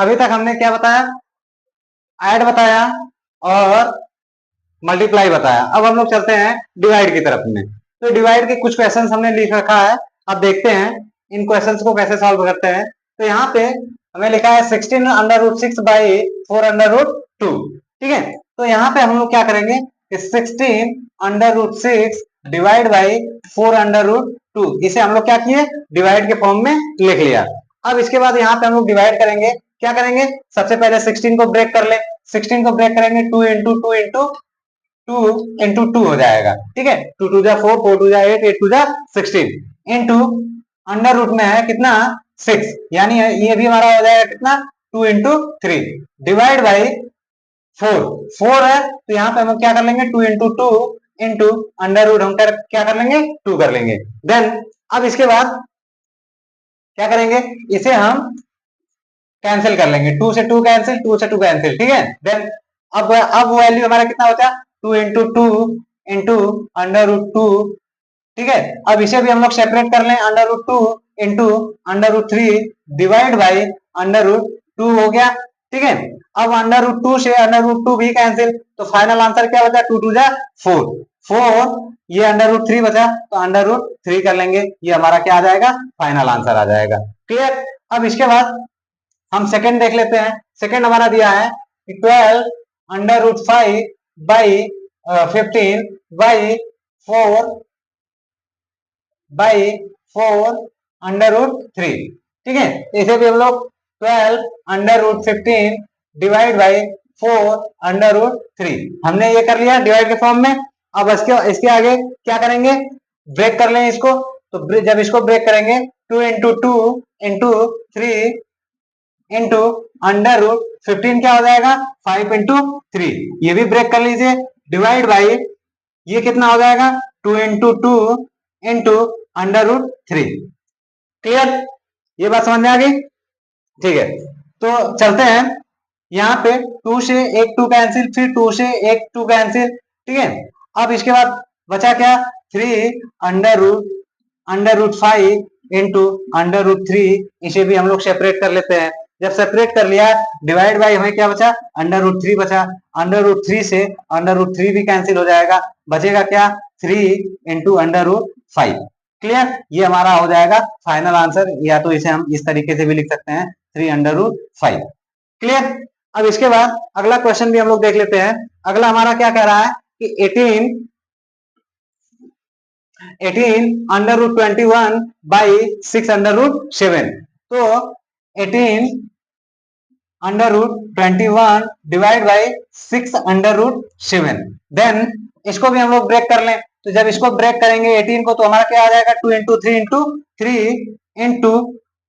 अभी तक हमने क्या बताया, ऐड बताया और मल्टीप्लाई बताया। अब हम लोग चलते हैं डिवाइड की तरफ में। तो डिवाइड के कुछ क्वेश्चंस हमने लिख रखा है, अब देखते हैं इन क्वेश्चंस को कैसे सॉल्व करते हैं। तो यहाँ पे हमें लिखा है 16 under root 6 by 4 under root 2, ठीक है। तो यहाँ पे हम लोग क्या करेंगे कि 16 under root 6 divide by 4 under root 2, इसे हम लोग क्या किए, डिवाइड के फॉर्म में लिख लिया। अब इसके बाद यहाँ पे हम लोग डिवाइड करेंगे, क्या करेंगे, सबसे पहले 16 को ब्रेक कर ले, 16 को ब्रेक करेंगे 2 इंटू 2 इंटू 2 इंटू 2 हो जाएगा, ठीक है। 2 टू जा 4, 4 टू जा 8, 8 टू जा 16 इंटू अंडर रूट में है कितना 6, यानी ये भी हमारा हो जाएगा कितना 2 इंटू 3 डिवाइड बाई 4, 4 है तो यहाँ पे हम क्या कर लेंगे 2 इंटू 2 इंटू अंडर रूट हम क्या कर लेंगे 2 कर लेंगे। देन अब इसके बाद क्या करेंगे, इसे हम कैंसिल कर लेंगे, 2 से 2 कैंसिल, 2 से 2 कैंसिल, ठीक है। देन अब वैल्यू हमारा कितना होता है 2 इंटू 2 इंटू अंडर रूट 2, ठीक है। अब इसे भी हम लोग सेपरेट कर लें, under root 2 into under root 3 divide by under root 2 हो गया, ठीक है। अब अंडर रूट 2 से अंडर रूट 2 भी कैंसिल, तो फाइनल आंसर क्या बचा 2 टू जा 4, 4 ये अंडर रूट 3 बचा तो अंडर रूट 3 कर लेंगे, ये हमारा क्या आ जाएगा फाइनल आंसर आ जाएगा, क्लियर। अब इसके बाद हम सेकंड देख लेते हैं। सेकंड हमारा दिया है 12 under root 5 by 15 by 4 under root 3, ठीक है। इसे भी हम लोग 12 under root 15 divide by 4 under root 3 हमने ये कर लिया डिवाइड के फॉर्म में। अब इसके आगे क्या करेंगे, ब्रेक कर लें इसको, तो जब इसको ब्रेक करेंगे 2 into 2 into 3 into under root 15 क्या हो जाएगा 5 इंटू 3, ये भी ब्रेक कर लीजिए, डिवाइड बाई ये कितना हो जाएगा 2 into 2 into under root 3, clear, ये बात समझ में आ गई, ठीक है। तो चलते हैं, यहाँ पे 2 से एक 2 कैंसिल, फिर 2 से एक 2 कैंसिल, ठीक है। अब इसके बाद बचा क्या 3 under root 5 into under root 3, इसे भी हम लोग सेपरेट कर लेते हैं। जब सेपरेट कर लिया डिवाइड बाई हमें क्या बचा अंडर रूट 3 बचा, अंडर रूट 3 से अंडर रूट 3 भी कैंसिल हो जाएगा, बचेगा क्या 3 इंटू अंडर रूट 5, क्लियर, ये हमारा हो जाएगा फाइनल आंसर, या तो इसे हम इस तरीके से भी लिख सकते हैं 3 अंडर रूट 5, क्लियर। अब इसके बाद अगला क्वेश्चन भी हम लोग देख लेते हैं। अगला हमारा क्या कह रहा है कि 18 under root 21 by 6 under root 7, तो 18 under root 21 divide by 6 under root 7, then इसको भी हम लोग ब्रेक कर लें, तो जब इसको ब्रेक करेंगे 18 को तो हमारा क्या आ जाएगा 2 इंटू 3 इंटू 3 इंटू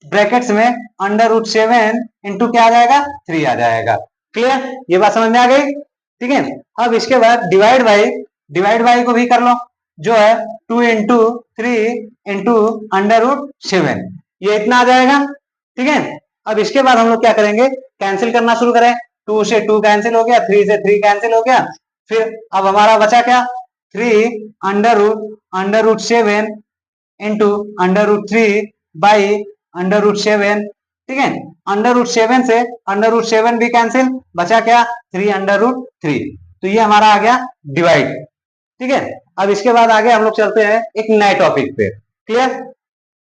ब्रैकेट्स में अंडर रूट 7 इंटू क्या आ जाएगा 3 आ जाएगा, क्लियर, ये बात समझ में आ गई, ठीक है। अब इसके बाद डिवाइड बाई को भी कर लो, जो है 2 इंटू 3 इंटू अंडर रूट 7, ये इतना आ जाएगा, ठीक है। अब इसके बाद हम लोग क्या करेंगे कैंसिल करना शुरू करें, 2 से 2 कैंसिल हो गया, 3 से 3 कैंसिल हो गया, फिर अब हमारा बचा क्या 3 under root 7 into under root 3 by under root 7, ठीक है। अंडर रूट 7 से अंडर रूट 7 भी कैंसिल, बचा क्या 3 अंडर रूट 3, तो ये हमारा आ गया डिवाइड, ठीक है। अब इसके बाद आगे हम लोग चलते हैं एक नए टॉपिक पे, क्लियर।